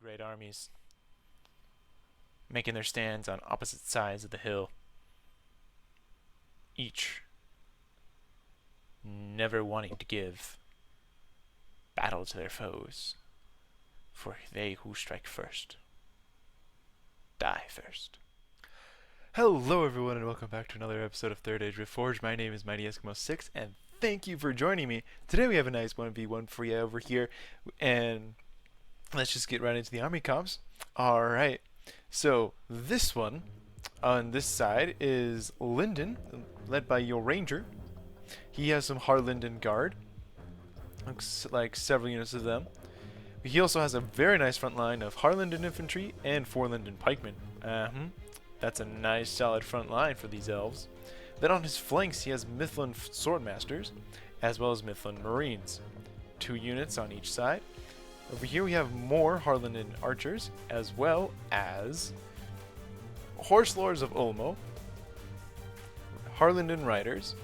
great armies, making their stands on opposite sides of the hill, each never wanting to give battle to their foes, for they who strike first die first. Hello everyone and welcome back to another episode of Third Age Reforged. My name is Mighty Eskimo 6 and thank you for joining me. Today we have a nice 1v1 for you over here, and let's just get right into the army comps. Alright, so this one on this side is Linden, led by your ranger. He has some Harlinden Guard, looks like several units of them. He also has a very nice front line of Harlinden Infantry and 4 Linden Pikemen. That's a nice solid front line for these elves. Then on his flanks he has Mifflin Swordmasters, as well as Mifflin Marines. 2 units on each side. Over here we have more Harlinden Archers, as well as Horse Lords of Ulmo, Harlinden Riders,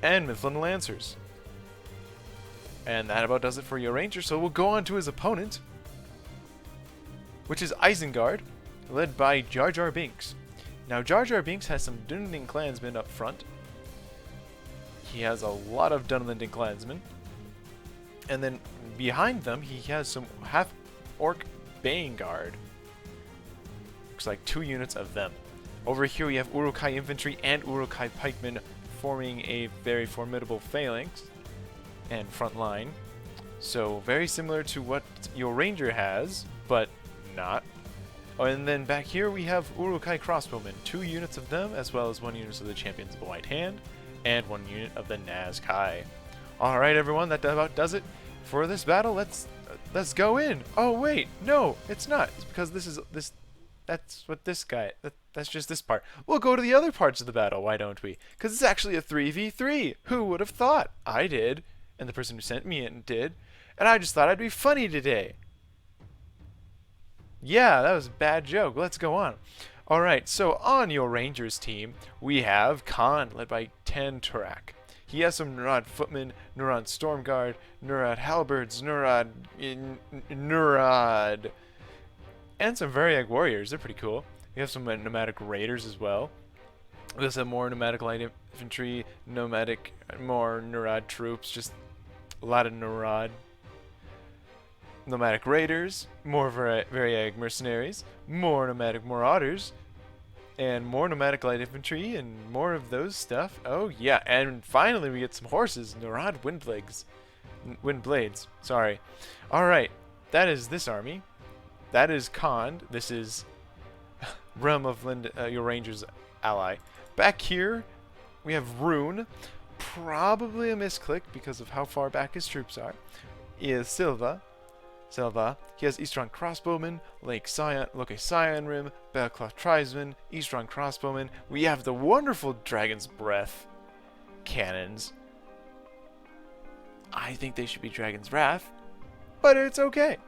and Mifflin Lancers. And that about does it for your ranger, so we'll go on to his opponent, which is Isengard, led by Jar Jar Binks. Now Jar Jar Binks has some Dunedin clansmen up front. He has a lot of Dunedin clansmen. And then behind them he has some half-orc Baying-Guard. Looks like 2 units of them. Over here we have Uruk-hai Infantry and Uruk-hai Pikemen forming a very formidable phalanx and front line. So very similar to what your ranger has, but not. Oh, and then back here we have Uruk-hai Crossbowmen, 2 units of them, as well as 1 unit of the Champions of the White Hand, and 1 unit of the Nazkai. Alright everyone, that about does it for this battle. Let's go in. Oh wait, no, it's not. It's because that's what this guy, that's just this part. We'll go to the other parts of the battle, why don't we? Because it's actually a 3v3. Who would have thought? I did, and the person who sent me it did, and I just thought I'd be funny today. Yeah, that was a bad joke. Let's go on. Alright, so on your Rangers team, we have Khan, led by Tanturak. He has some Nurad Footmen, Nurad Stormguard, Nurad Halberds, Nurad, and some Variag Warriors. They're pretty cool. We have some Nomadic Raiders as well. We also have more Nomadic Light Infantry, more Nurad troops, just a lot of Nurad. Nomadic Raiders, more Variag Mercenaries, more Nomadic Marauders, and more Nomadic Light Infantry, and more of those stuff. Oh yeah, and finally we get some horses, Nurad Windblades, sorry. Alright, that is this army. That is Khan. This is Realm of your Ranger's ally. Back here, we have Rune, probably a misclick because of how far back his troops are, is Silva. He has Eastron Crossbowmen, Loke Scion Rim, Belcloth Tribesmen, Eastron Crossbowmen. We have the wonderful Dragon's Breath cannons. I think they should be Dragon's Wrath, but it's okay.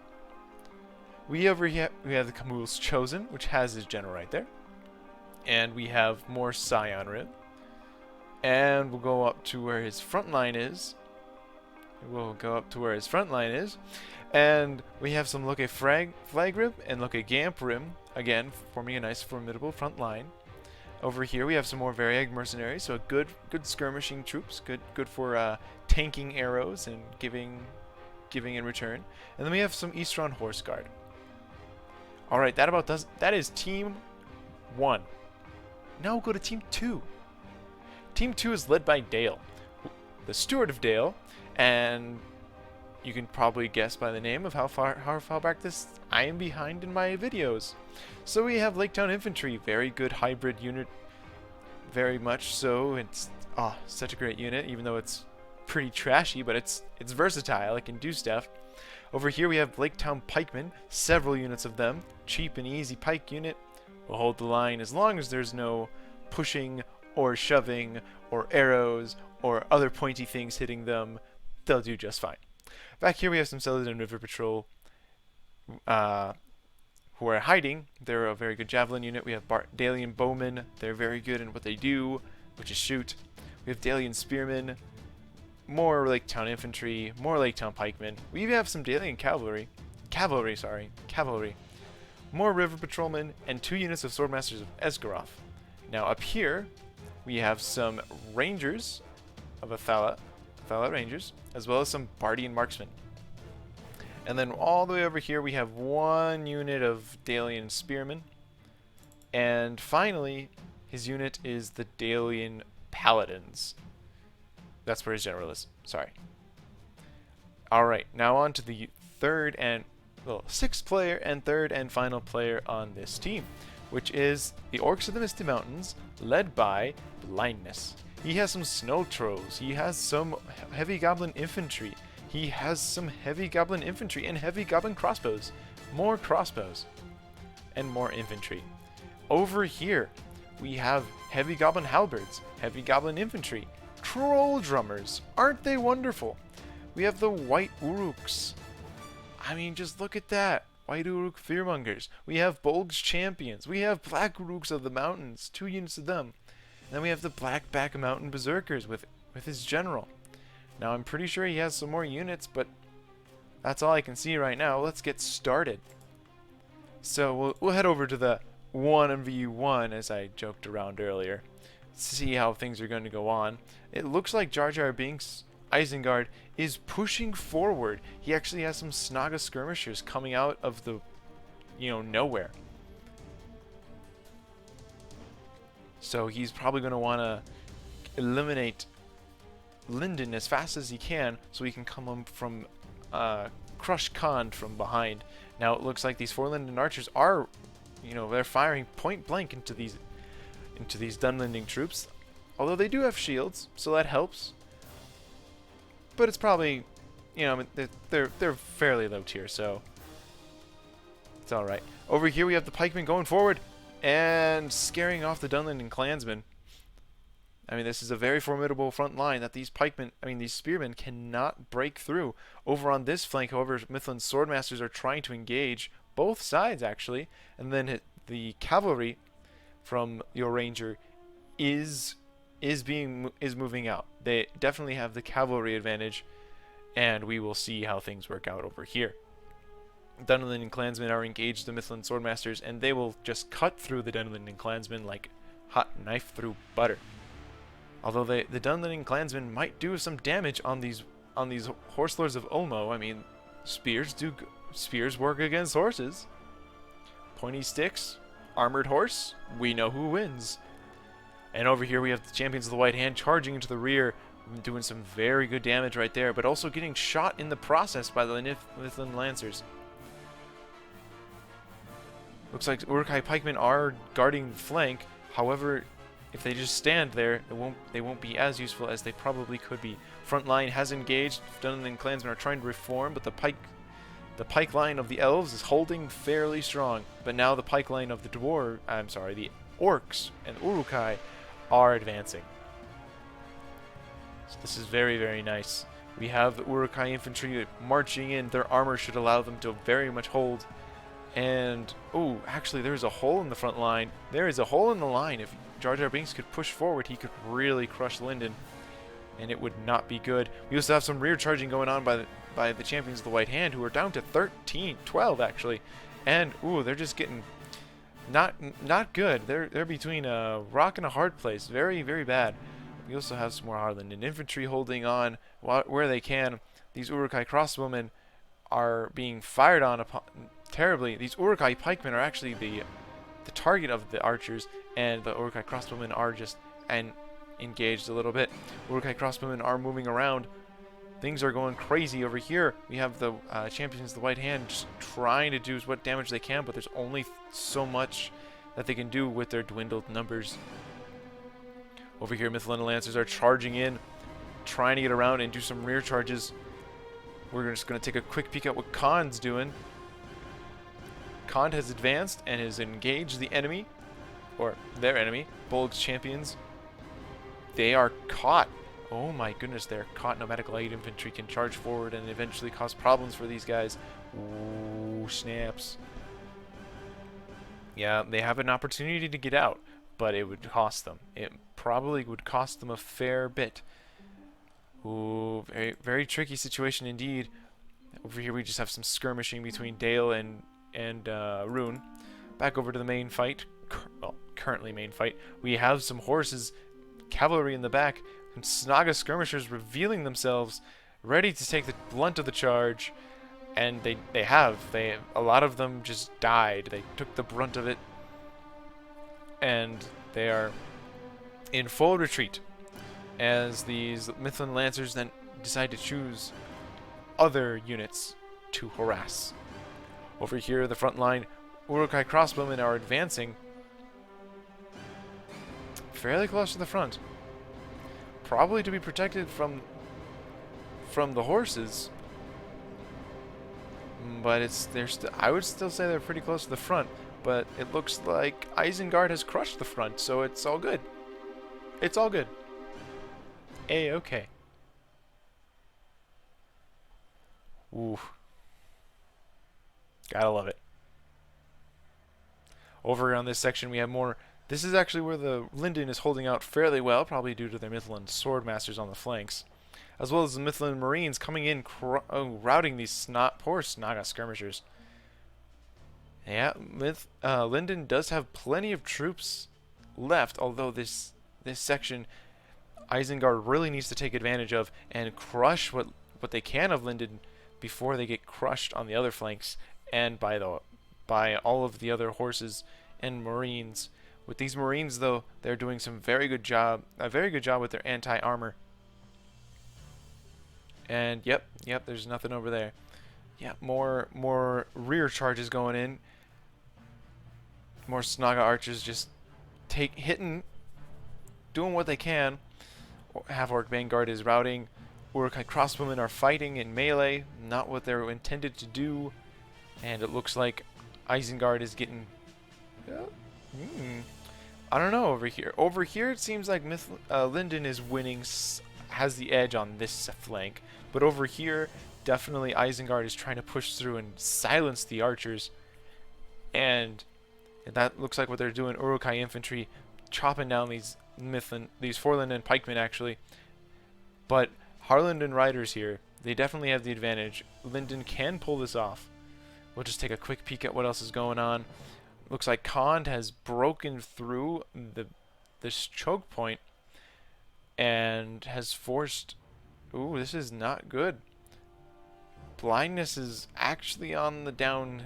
We have the Camul's Chosen, which has his general right there. And we have more Scion Rim. And we'll go up to where his front line is. And we have some Loke Flag Rim and Loke Gamp Rim, again, forming a nice formidable front line. Over here we have some more Variag Mercenaries, so good skirmishing troops, good for tanking arrows and giving in return. And then we have some Eastron Horse Guard. Alright, that is Team 1. Now we'll go to Team 2. Team 2 is led by Dale, the Steward of Dale, and you can probably guess by the name of how far back I am behind in my videos. So we have Laketown Infantry, very good hybrid unit, very much so. It's such a great unit, even though it's pretty trashy, but it's versatile. It can do stuff. Over here we have Laketown Pikemen, several units of them, cheap and easy pike unit. Will hold the line as long as there's no pushing or shoving or arrows or other pointy things hitting them. They'll do just fine. Back here we have some Celadon River Patrol who are hiding. They're a very good javelin unit. We have Dalian Bowmen. They're very good in what they do, which is shoot. We have Dalian Spearmen, more Laketown Infantry, more Laketown Pikemen. We even have some Dalian Cavalry. cavalry, sorry, cavalry. More river patrolmen, and 2 units of swordmasters of Esgaroth. Now up here, we have some rangers of Athala rangers, as well as some Bardian marksmen. And then all the way over here, we have 1 unit of Dalian spearmen. And finally, his unit is the Dalian paladins. That's where his general is. Sorry. Alright, now on to the sixth player and third and final player on this team, which is the Orcs of the Misty Mountains, led by Blindness. He has some snow trolls, he has some heavy goblin infantry, he has some heavy goblin infantry and heavy goblin crossbows, more crossbows, and more infantry. Over here, we have heavy goblin halberds, heavy goblin infantry, troll drummers, aren't they wonderful? We have the white uruks. I mean, just look at that. White uruk fearmongers. We have Bolg's champions. We have black uruks of the mountains, 2 units of them. And then we have the black back mountain berserkers with his general. Now I'm pretty sure he has some more units, but that's all I can see right now. Let's get started. So we'll head over to the 1v1, as I joked around earlier, see how things are going to go on. It looks like Jar Jar Binks Isengard is pushing forward. He actually has some Snaga skirmishers coming out of the, nowhere. So he's probably going to want to eliminate Linden as fast as he can so he can come from crush Khan from behind. Now it looks like these 4 Linden archers are, they're firing point blank into these Dunlending troops. Although they do have shields, so that helps. But it's probably, they're fairly low tier, so it's all right. Over here we have the pikemen going forward and scaring off the Dunlending clansmen. I mean, this is a very formidable front line that these spearmen cannot break through. Over on this flank, however, Mithlin's swordmasters are trying to engage both sides actually, and then the cavalry from your ranger is moving out. They definitely have the cavalry advantage, and we will see how things work out over here. Dunlending clansmen are engaged the Mithlin swordmasters, and they will just cut through the Dunlending clansmen like hot knife through butter. Although the Dunlending clansmen might do some damage on these horse lords of Ulmo. I mean, spears work against horses. Pointy sticks, armored horse, we know who wins. And over here we have the champions of the White Hand charging into the rear, doing some very good damage right there, but also getting shot in the process by the Mithlin Lancers. Looks like Uruk-hai pikemen are guarding the flank. However, if they just stand there, they won't be as useful as they probably could be. Front line has engaged. Dunlending clansmen are trying to reform, but the pike line of the elves is holding fairly strong. But now the pike line of the the orcs and Uruk-hai are advancing. So this is very, very nice. We have the Uruk-hai infantry marching in. Their armor should allow them to very much hold. And, actually there's a hole in the front line. There is a hole in the line. If Jar Jar Binks could push forward, he could really crush Linden, and it would not be good. We also have some rear charging going on by the champions of the White Hand, who are down to 12 actually. And, they're just getting not good. They're between a rock and a hard place. Very, very bad. We also have some more Harlanden infantry holding on where they can. These Uruk-hai crossbowmen are being fired on terribly. These Uruk-hai pikemen are actually the target of the archers, and the Uruk-hai crossbowmen are just engaged a little bit. Uruk-hai crossbowmen are moving around. Things are going crazy over here. We have the champions of the White Hand just trying to do what damage they can, but there's only so much that they can do with their dwindled numbers. Over here, Mithlin Lancers are charging in, trying to get around and do some rear charges. We're just going to take a quick peek at what Khan's doing. Khan has advanced and has engaged the enemy, or their enemy, Bolg's champions. They are caught. Oh my goodness, they're caught. Nomadic light infantry can charge forward and eventually cause problems for these guys. Ooh, snaps. Yeah, they have an opportunity to get out, but it would cost them. It probably would cost them a fair bit. Ooh, very, very tricky situation indeed. Over here we just have some skirmishing between Dale and Rune. Back over to the main fight. Well, currently main fight. We have some horses, cavalry in the back, and Snaga skirmishers revealing themselves, ready to take the blunt of the charge. And a lot of them just died. They took the brunt of it, and they are in full retreat as these Mithlin Lancers then decide to choose other units to harass. Over here, the front line, Urukai crossbowmen are advancing fairly close to the front, probably to be protected from the horses. But I would still say they're pretty close to the front. But it looks like Isengard has crushed the front, so it's all good. It's all good. A-okay. Ooh. Gotta love it. Over on this section we have more. This is actually where the Linden is holding out fairly well, probably due to their Mithlin swordmasters on the flanks, as well as the Mithlin Marines coming in, routing these poor Snaga skirmishers. Yeah, Linden does have plenty of troops left, although this section Isengard really needs to take advantage of and crush what they can of Linden before they get crushed on the other flanks and by all of the other horses and Marines. With these Marines, though, they're doing a very good job with their anti-armor. And yep, there's nothing over there. Yeah, more rear charges going in. More Snaga archers just hitting, doing what they can. Half-Orc Vanguard is routing. Urukai crossbowmen are fighting in melee, not what they're intended to do. And it looks like Isengard is getting... I don't know over here. Over here it seems like Linden is winning, has the edge on this flank. But over here, definitely Isengard is trying to push through and silence the archers. And that looks like what they're doing. Urukai infantry chopping down these Forlinden pikemen actually. But Harlanden riders here, they definitely have the advantage. Linden can pull this off. We'll just take a quick peek at what else is going on. Looks like Khand has broken through this choke point and has forced... Ooh, this is not good. Blindness is actually on the down,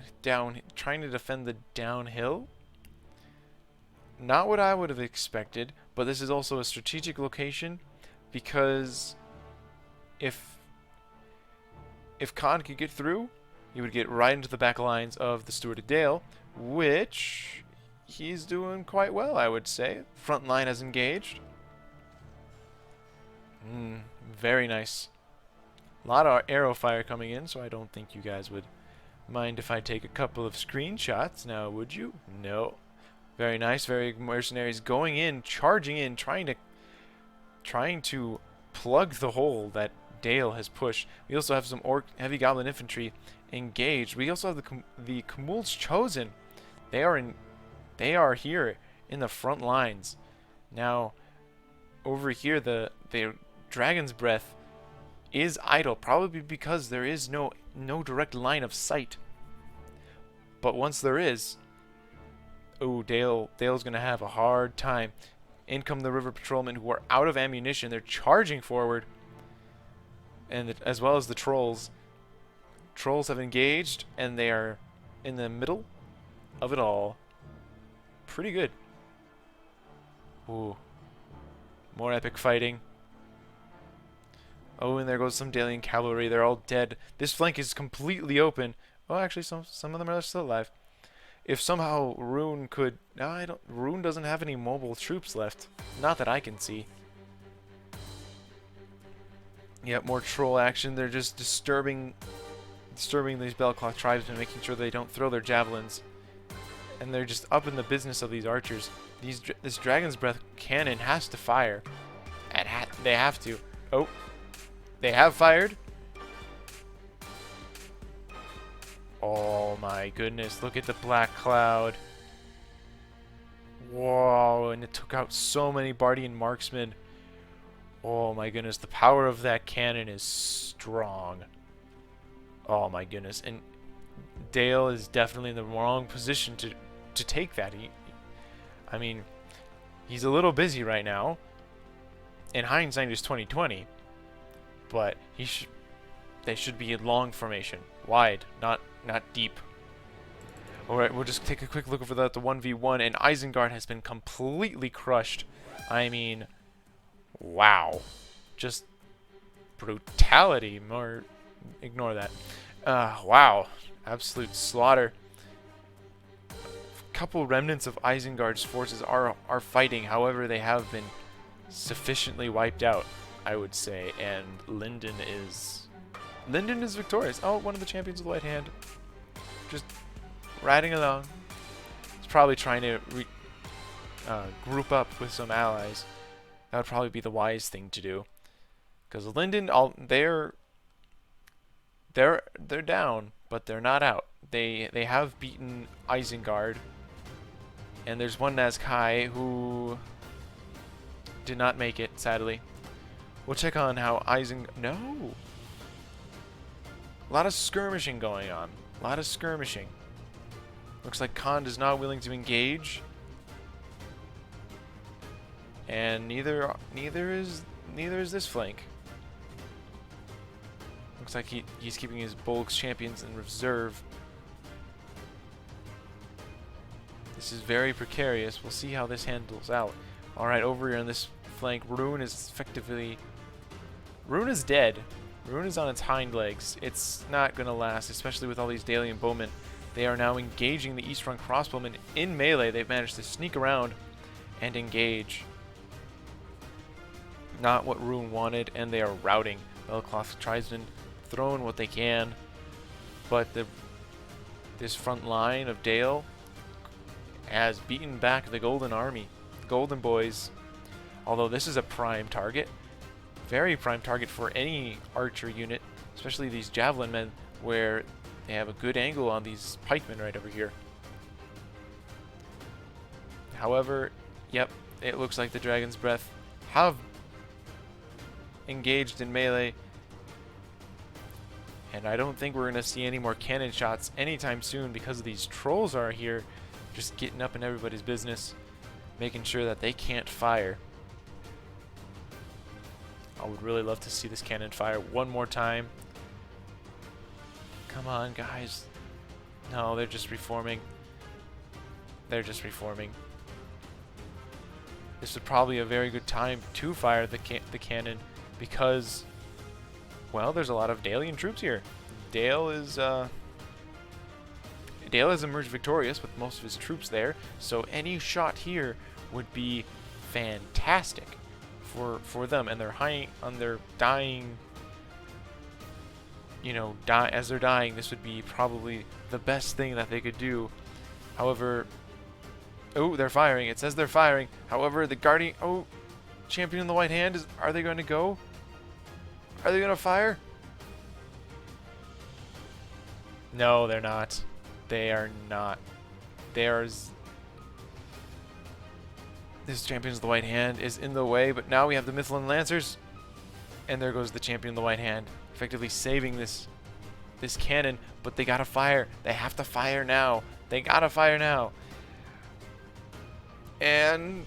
trying to defend the downhill. Not what I would have expected, but this is also a strategic location because if Khand could get through, he would get right into the back lines of the StewardOfDale, which he's doing quite well, I would say. Front line has engaged. Very nice. A lot of arrow fire coming in, so I don't think you guys would mind if I take a couple of screenshots. Now, would you? No. Very nice. Very mercenaries going in, charging in, trying to plug the hole that Dale has pushed. We also have some heavy goblin infantry engaged. We also have the K'mul's Chosen. They are here in the front lines. Now, over here, the Dragon's Breath is idle, probably because there is no direct line of sight. But once there is, Dale's gonna have a hard time. In come the river patrolmen who are out of ammunition. They're charging forward, and as well as the trolls. Trolls have engaged, and they are in the middle of it all. Pretty good. Ooh, more epic fighting. Oh, and there goes some Dalian cavalry. They're all dead. This flank is completely open. Oh, actually, some of them are still alive. If somehow Rune could... No, Rune doesn't have any mobile troops left. Not that I can see. Yep, more troll action. They're just disturbing these Belcloth tribes and making sure they don't throw their javelins. And they're just up in the business of these archers. This Dragon's Breath cannon has to fire. And they have to. Oh. They have fired. Oh my goodness, look at the black cloud. Whoa, and it took out so many Bardian marksmen. Oh my goodness, the power of that cannon is strong. Oh my goodness. And Dale is definitely in the wrong position to take that. I mean, he's a little busy right now. In hindsight, it's 2020, but they should be in long formation, wide, not deep. All right, we'll just take a quick look over the 1v1, and Isengard has been completely crushed. I mean, wow, just brutality. More, ignore that. Wow, absolute slaughter. Couple remnants of Isengard's forces are fighting. However, they have been sufficiently wiped out, I would say. And Linden is victorious. Oh, one of the champions of the White Hand, just riding along. He's probably trying to group up with some allies. That would probably be the wise thing to do, because Linden, they're down, but they're not out. They have beaten Isengard. And there's one Nazkai who did not make it, sadly. We'll check on how No! A lot of skirmishing going on. A lot of skirmishing. Looks like Khan is not willing to engage. And neither is this flank. Looks like he's keeping his Bolg's champions in reserve. This is very precarious. We'll see how this handles out. Alright, over here on this flank, Rune is dead. Rune is on its hind legs. It's not going to last, especially with all these Dalian bowmen. They are now engaging the East Front crossbowmen in melee. They've managed to sneak around and engage. Not what Rune wanted, and they are routing. Belcloth tries to throw in what they can, but this front line of Dale has beaten back the Golden Army, the Golden Boys. Although this is a prime target, very prime target for any archer unit, especially these javelin men, where they have a good angle on these pikemen right over here. However, yep, it looks like the Dragon's Breath have engaged in melee, and I don't think we're going to see any more cannon shots anytime soon, because these trolls are here just getting up in everybody's business, making sure that they can't fire. I would really love to see this cannon fire one more time. Come on, guys. No, they're just reforming. They're just reforming. This would probably be a very good time to fire the cannon, because, well, there's a lot of Dalian troops here. Dale has emerged victorious with most of his troops there, so any shot here would be fantastic for them. And they're dying. You know, as they're dying, this would be probably the best thing that they could do. However, oh, they're firing. It says they're firing. However, the Guardian, Champion in the White Hand, are they going to go? Are they going to fire? No, they're not. They are not. This Champion of the White Hand is in the way, but now we have the Mithril Lancers, and there goes the Champion of the White Hand, effectively saving this cannon. But they gotta fire. They have to fire now. They gotta fire now. And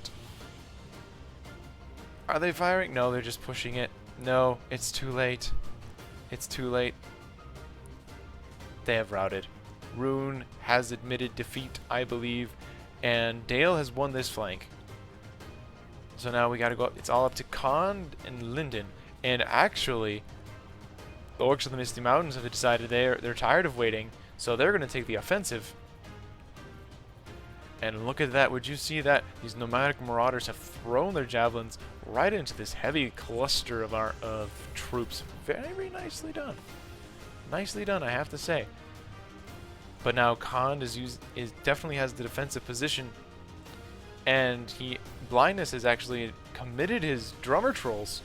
are they firing? No, they're just pushing it. No, it's too late. It's too late. They have routed. Rune has admitted defeat, I believe, and Dale has won this flank. So now we gotta go up. It's all up to Khan and Linden. And actually, the Orcs of the Misty Mountains have decided they're tired of waiting, so they're gonna take the offensive. And look at that. Would you see that? These nomadic marauders have thrown their javelins right into this heavy cluster of troops. Very nicely done. Nicely done, I have to say. But now Khan definitely has the defensive position, and Blindness has actually committed his drummer trolls.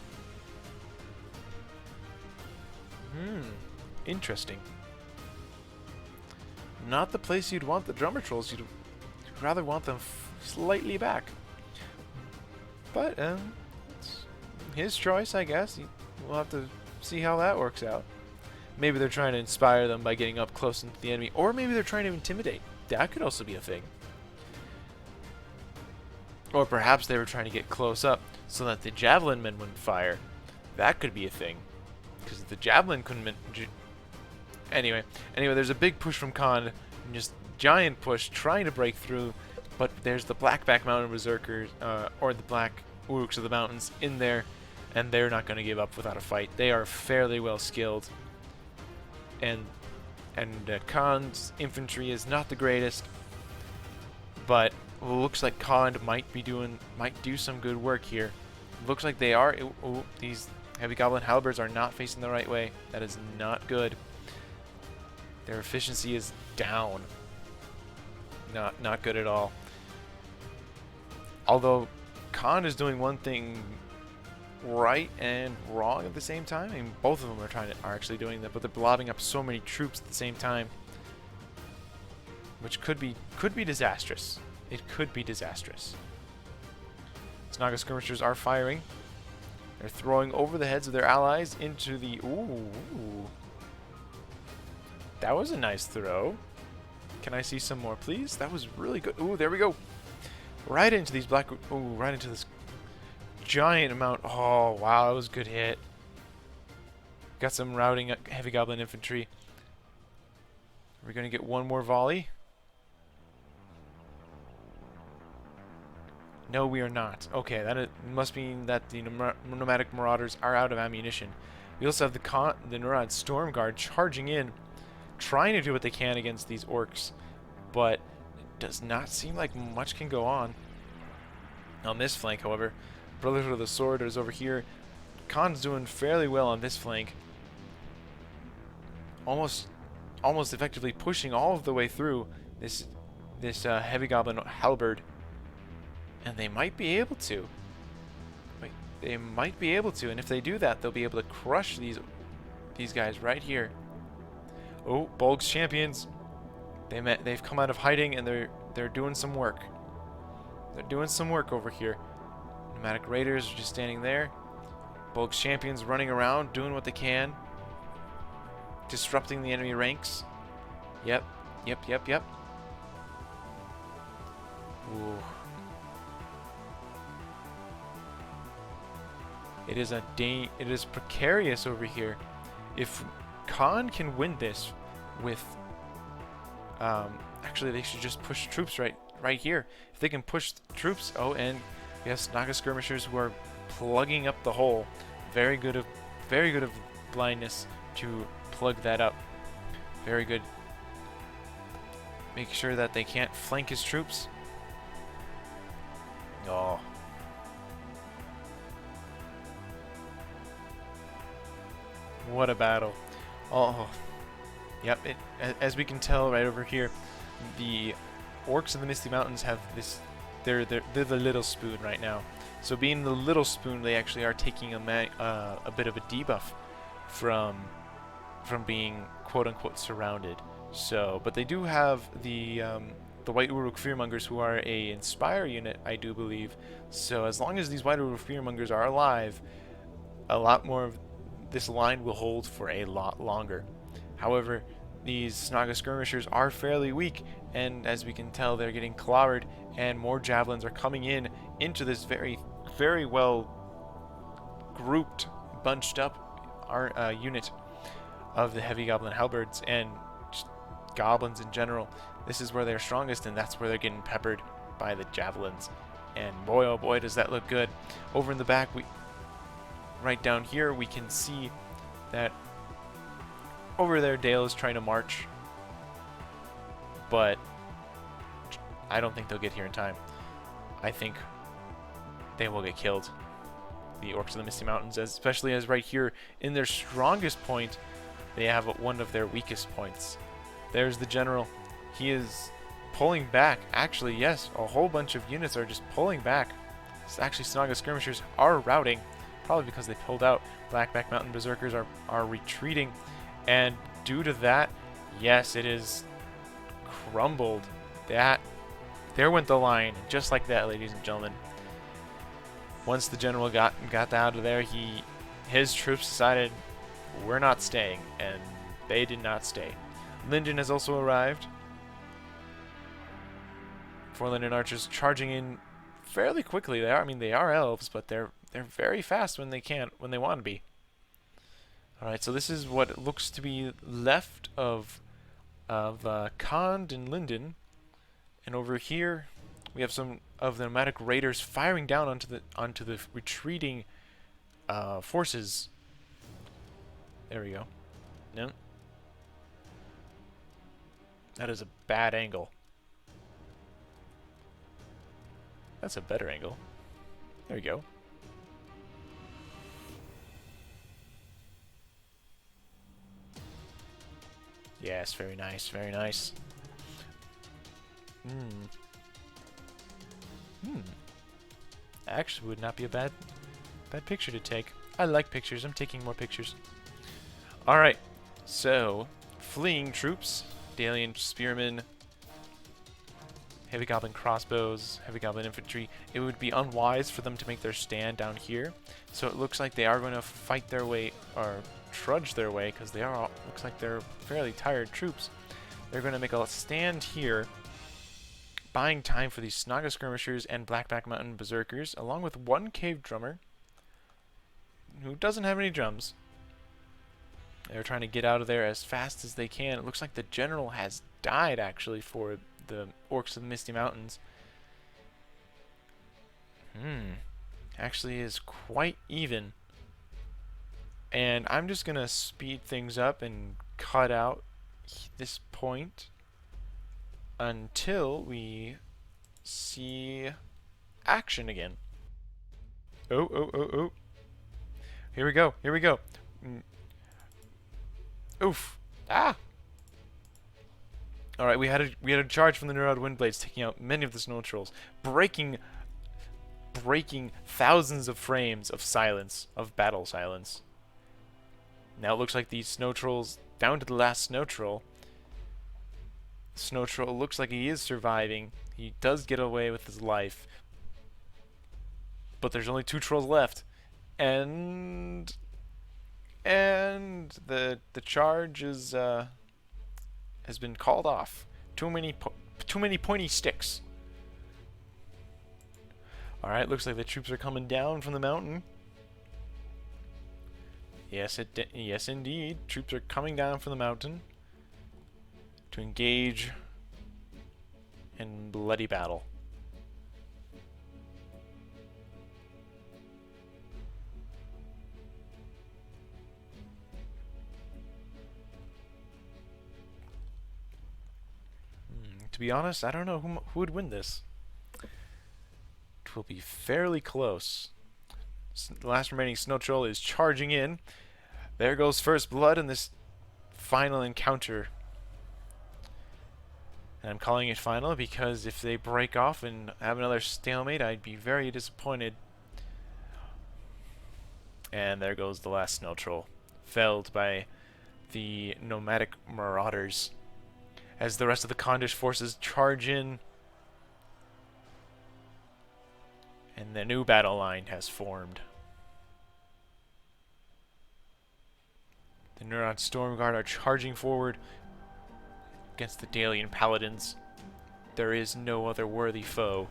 Interesting. Not the place you'd want the drummer trolls. You'd rather want them slightly back. But it's his choice, I guess. We'll have to see how that works out. Maybe they're trying to inspire them by getting up close into the enemy, or maybe they're trying to intimidate. That could also be a thing. Or perhaps they were trying to get close up so that the javelin men wouldn't fire. That could be a thing. Because the javelin couldn't... Anyway, there's a big push from Khan. Just giant push trying to break through. But there's the Blackback Mountain Berserkers, or the Black Uruks of the Mountains in there. And they're not going to give up without a fight. They are fairly well skilled. And Khan's infantry is not the greatest. But looks like Khan might do some good work here. Looks like they are. Ooh, these heavy goblin halberds are not facing the right way. That is not good. Their efficiency is down. Not good at all. Although Khan is doing one thing right and wrong at the same time. I mean, both of them are actually doing that, but they're blobbing up so many troops at the same time, which could be disastrous. It could be disastrous. Snaga skirmishers are firing. They're throwing over the heads of their allies into the... Ooh. That was a nice throw. Can I see some more, please? That was really good. Ooh, there we go. Right into these black... Ooh, right into this giant amount. Oh, wow, that was a good hit. Got some routing heavy goblin infantry. Are we going to get one more volley? No, we are not. Okay, that must mean that the nomadic marauders are out of ammunition. We also have the Nurad Storm Guard charging in, trying to do what they can against these orcs, but it does not seem like much can go on this flank. However, Brotherhood of the Sword is over here. Khan's doing fairly well on this flank, almost effectively pushing all of the way through this heavy goblin halberd. And they might be able to. They might be able to, and if they do that, they'll be able to crush these guys right here. Oh, Bolg's champions. They've come out of hiding, and they're doing some work. They're doing some work over here. Nomadic raiders are just standing there. Bolg's champions running around, doing what they can, disrupting the enemy ranks. Yep. Ooh. It is precarious over here. If Khan can win this with actually they should just push troops right here. If they can push troops, oh, and yes, Snaga skirmishers who are plugging up the hole. Very good of blindness to plug that up. Very good. Make sure that they can't flank his troops. Oh. What a battle. Oh. Yep, as we can tell right over here, the orcs of the Misty Mountains have this... They're the little spoon right now. So being the little spoon, they actually are taking a bit of a debuff from being quote-unquote surrounded. So, but they do have the White Uruk Fearmongers, who are a Inspire unit, I do believe. So as long as these White Uruk Fearmongers are alive, a lot more of this line will hold for a lot longer. However, these Snaga skirmishers are fairly weak, and as we can tell, they're getting clobbered, and more javelins are coming into this very, very well grouped, bunched up unit of the heavy goblin halberds and just goblins in general. This is where they're strongest, and that's where they're getting peppered by the javelins. And boy, oh boy, does that look good. Over in the back, right down here, we can see that over there Dale is trying to march, but I don't think they'll get here in time. I think they will get killed, the Orcs of the Misty Mountains, especially as right here in their strongest point they have one of their weakest points. There's the general. He is pulling back. Actually, yes, a whole bunch of units are just pulling back. It's actually, Snaga skirmishers are routing, probably because they pulled out. Blackback Mountain Berserkers are retreating, and due to that, yes, it is crumbled. There went the line, just like that, ladies and gentlemen. Once the general got out of there, his troops decided, we're not staying, and They did not stay. Linden has also arrived. Fodlan and archers charging in fairly quickly. They are elves, but they're very fast when they want to be. All right, so this is what looks to be left of Kond and Linden, and over here we have some of the nomadic raiders firing down onto the retreating forces. There we go. No, that is a bad angle. That's a better angle. There we go. Yes, very nice, very nice. Actually, would not be a bad picture to take. I like pictures. I'm taking more pictures. All right. So, fleeing troops, Dalian spearmen, heavy goblin crossbows, heavy goblin infantry. It would be unwise for them to make their stand down here. So it looks like they are going to fight their way, or trudge their way, because looks like they're fairly tired troops. They're going to make a stand here, buying time for these Snaga skirmishers and Blackback Mountain berserkers, along with one cave drummer who doesn't have any drums. They're trying to get out of there as fast as they can. It looks like the general has died, actually, for the Orcs of the Misty Mountains. Actually is quite even. And I'm just going to speed things up and cut out this point until we see action again. Oh. Here we go. Oof. Ah! Alright, we had a charge from the Neurod Windblades, taking out many of the snow trolls, breaking thousands of frames of silence, of battle silence. Now it looks like these snow trolls, down to the last snow troll. The snow troll looks like he is surviving. He does get away with his life. But there's only 2 trolls left. And the charge is has been called off. Too many pointy sticks. All right, looks like the troops are coming down from the mountain. Yes, indeed. Troops are coming down from the mountain to engage in bloody battle. To be honest, I don't know who would win this. It will be fairly close. The last remaining snow troll is charging in. There goes first blood in this final encounter. And I'm calling it final because if they break off and have another stalemate, I'd be very disappointed. And there goes the last snow troll, felled by the nomadic marauders. As the rest of the Kondish forces charge in, and the new battle line has formed. The Neurod Stormguard are charging forward against the Dalian Paladins. There is no other worthy foe.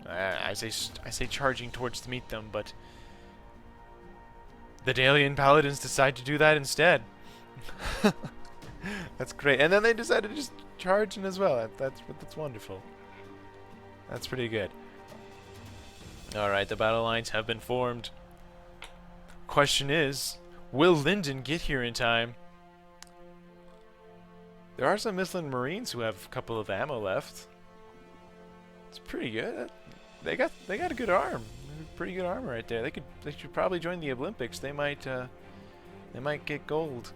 I say charging towards to meet them, but the Dalian Paladins decide to do that instead. That's great. And then they decided to just charge in as well. That's wonderful. That's pretty good. Alright, the battle lines have been formed. Question is, will Linden get here in time? There are some Mithlan Marines who have a couple of ammo left. It's pretty good. They got a good arm. Pretty good armor right there. They should probably join the Olympics. They might get gold.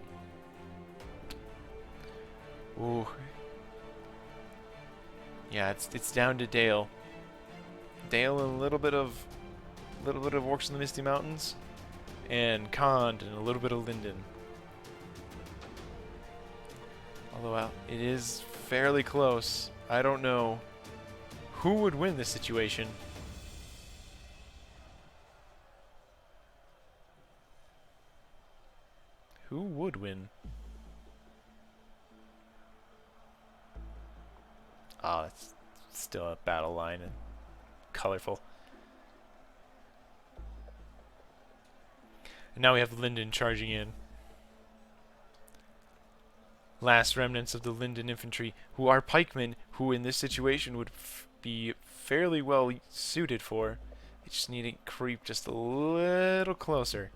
Ooh. Yeah, it's down to Dale. Dale and a little bit of Orcs in the Misty Mountains, and Kond and a little bit of Linden. Although it is fairly close. I don't know who would win this situation. would win. Oh, it's still a battle line and colorful. And now we have Linden charging in. Last remnants of the Linden infantry, who are pikemen, who in this situation would be fairly well suited for. They just need to creep just a little closer.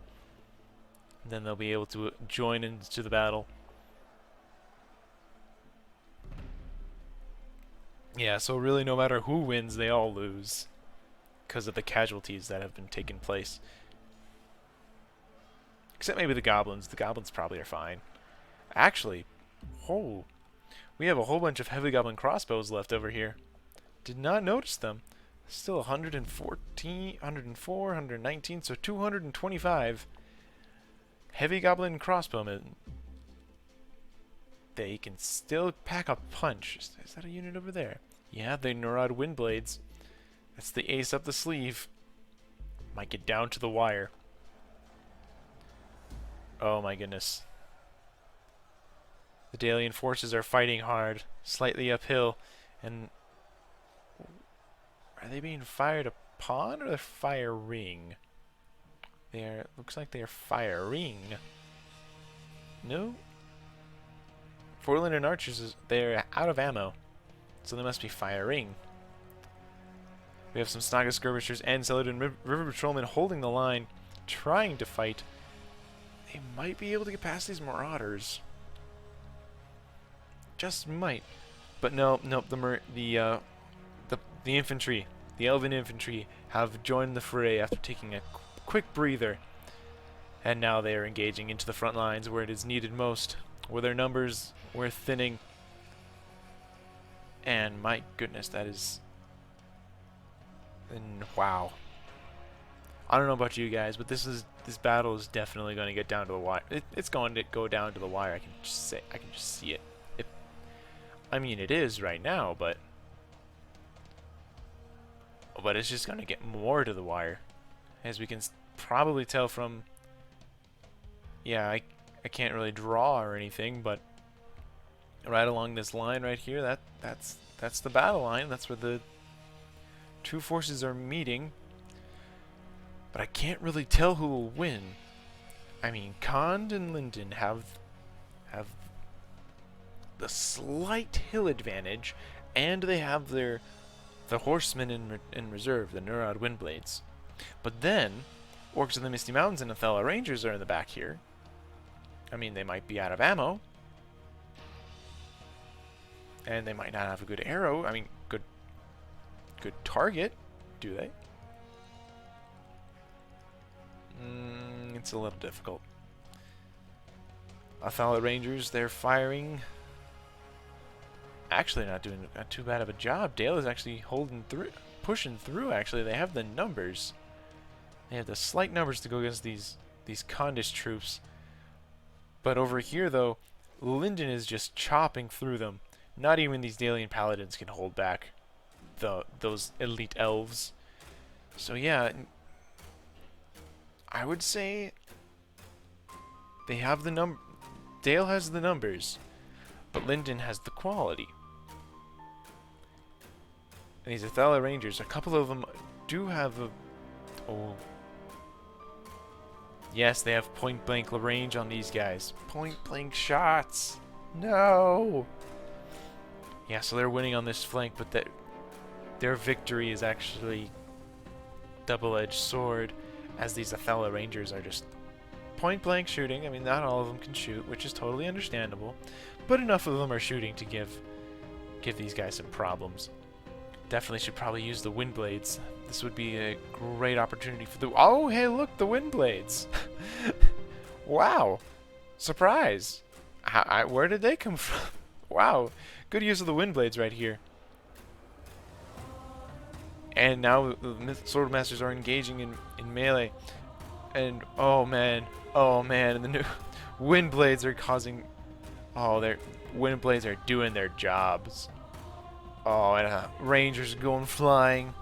Then they'll be able to join into the battle. Yeah, so really no matter who wins, they all lose. Because of the casualties that have been taking place. Except maybe the goblins. The goblins probably are fine. Actually, we have a whole bunch of heavy goblin crossbows left over here. Did not notice them. Still 114, 104, 119, so 225 heavy goblin crossbowmen. They can still pack a punch. Is that a unit over there? Yeah, the Fodlan Windblades. That's the ace up the sleeve. Might get down to the wire. Oh my goodness. The Dalian forces are fighting hard, slightly uphill, and are they being fired upon or they're firing? Looks like they're firing. No? Fodlan and archers, they're out of ammo, so they must be firing. We have some Snaga skirmishers and Celadon River patrolmen holding the line, trying to fight. They might be able to get past these marauders. Just might, but no. The infantry, the elven infantry, have joined the fray after taking a quick breather, and now they are engaging into the front lines where it is needed most, where their numbers were thinning. And my goodness, that is, and wow. I don't know about you guys, but this battle is definitely going to get down to the wire. It's going to go down to the wire. I can just see it. I mean, it is right now, but it's just going to get more to the wire, as we can probably tell from. Yeah, I can't really draw or anything, but right along this line right here, that's the battle line. That's where the two forces are meeting. But I can't really tell who will win. I mean, Kond and Linden have the slight hill advantage, and they have the horsemen in reserve, the Fodlan Windblades. But then, Orcs of the Misty Mountains and Othala Rangers are in the back here. I mean, they might be out of ammo, and they might not have a good arrow. I mean, good target, do they? It's a little difficult. Othala Rangers, they're firing. Actually, not doing too bad of a job. Dale is actually holding through, pushing through. Actually, they have the numbers. They have the slight numbers to go against these Kondish troops. But over here, though, Linden is just chopping through them. Not even these Dalian paladins can hold back those elite elves. So yeah, I would say they have the Dale has the numbers, but Linden has the quality. And these Othala Rangers, a couple of them do have a. Oh. Yes, they have point-blank range on these guys. Point-blank shots. No. Yeah, so they're winning on this flank, but their victory is actually double-edged sword, as these Othala Rangers are just point-blank shooting. I mean, not all of them can shoot, which is totally understandable, but enough of them are shooting to give these guys some problems. Definitely should probably use the Windblades. This would be a great opportunity for the. Oh, hey, look, the Windblades! Wow, surprise! Where did they come from? Wow, good use of the Windblades right here. And now the Swordmasters are engaging in melee, and oh man, and the new Windblades are causing. Oh, their Windblades are doing their jobs. Oh, and Rangers going flying.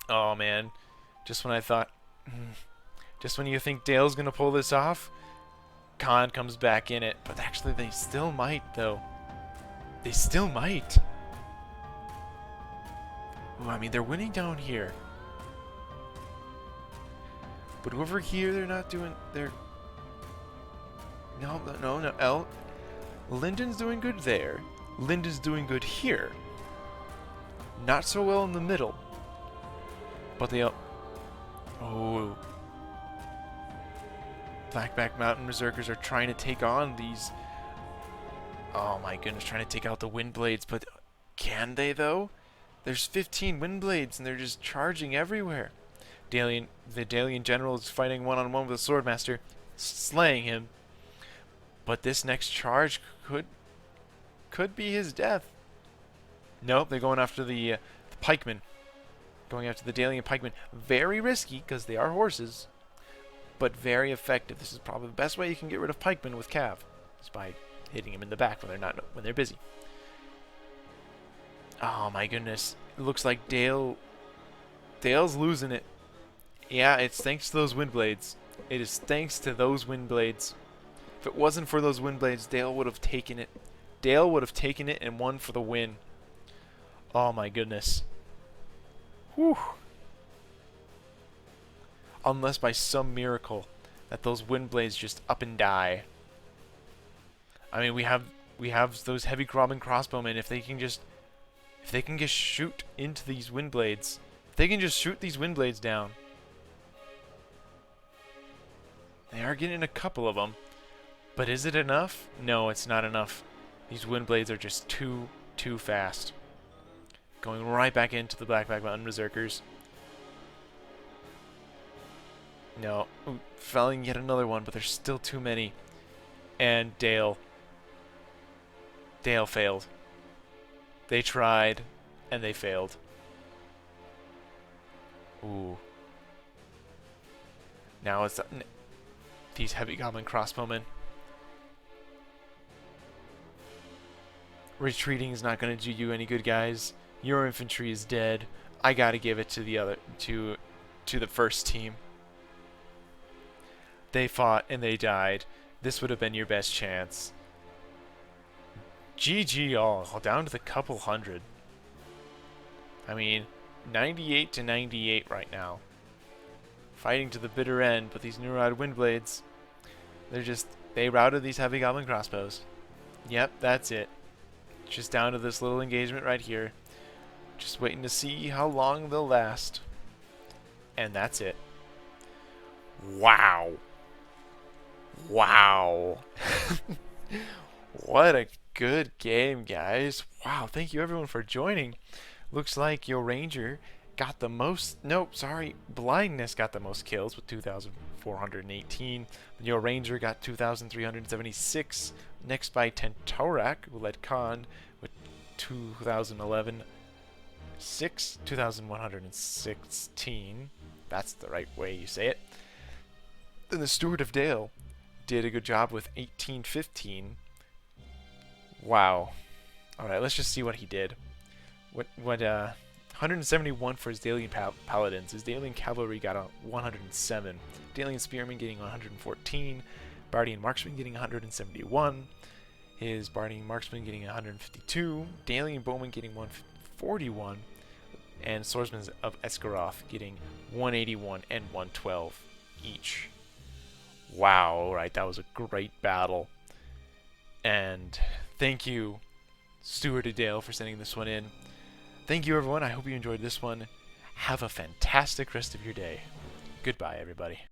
Oh man, just when I thought, just when you think Dale's gonna pull this off, Khan comes back in it. But actually, they still might, though. They still might. Ooh, I mean, they're winning down here. But over here, they're not doing... They're... No. Lyndon's doing good there. Lyndon's doing good here. Not so well in the middle. But they... Oh. Blackback Mountain Berserkers are trying to take on these... Oh my goodness, trying to take out the Windblades, but can they though? There's 15 Windblades and they're just charging everywhere. The Dalian General is fighting one-on-one with the Swordmaster, slaying him. But this next charge could be his death. Nope, they're going after the pikemen. Going after the Dalian pikemen. Very risky because they are horses, but very effective. This is probably the best way you can get rid of pikemen with Cav, is by hitting him in the back when they're busy. Oh my goodness! It looks like Dale's losing it. Yeah, it's thanks to those Windblades. It is thanks to those Windblades. If it wasn't for those Windblades, Dale would have taken it. Dale would have taken it and won for the win. Oh my goodness. Whew. Unless by some miracle that those Windblades just up and die. I mean, we have those heavy Robin crossbowmen. If they can just shoot into these Windblades, if they can just shoot these Windblades down. They are getting a couple of them, but is it enough? No, it's not enough. These Windblades are just too fast. Going right back into the Blackback Mountain Berserkers. No, ooh, felling yet another one, but there's still too many. And Dale failed. They tried, and they failed. Ooh. Now it's these heavy goblin crossbowmen. Retreating is not going to do you any good, guys. Your infantry is dead. I gotta give it to the first team. They fought and they died. This would have been your best chance. GG all, down to the couple hundred. I mean, 98 to 98 right now. Fighting to the bitter end, but these Neurod Windblades, they routed these heavy goblin crossbows. Yep, that's it. Just down to this little engagement right here. Just waiting to see how long they'll last. And that's it. Wow. Wow. What a good game, guys. Wow, thank you everyone for joining. Looks like your Ranger got the most... Nope, sorry. Blindness got the most kills with 2,418. Your Ranger got 2,376. Next by Tentorak, who led Khan with 2,011. 2,116. That's the right way you say it. Then the StewardOfDale did a good job with 1815. Wow. Alright, let's just see what he did. 171 for his Dalian Paladins. His Dalian Cavalry got a 107. Dalian Spearmen getting 114. Bardian Marksman getting 171. His Bardian Marksman getting 152. Dalian Bowman getting 141. And Swordsmen of Esgaroth getting 181 and 112 each. Wow, alright, that was a great battle. And thank you, StewardOfDale, for sending this one in. Thank you, everyone. I hope you enjoyed this one. Have a fantastic rest of your day. Goodbye, everybody.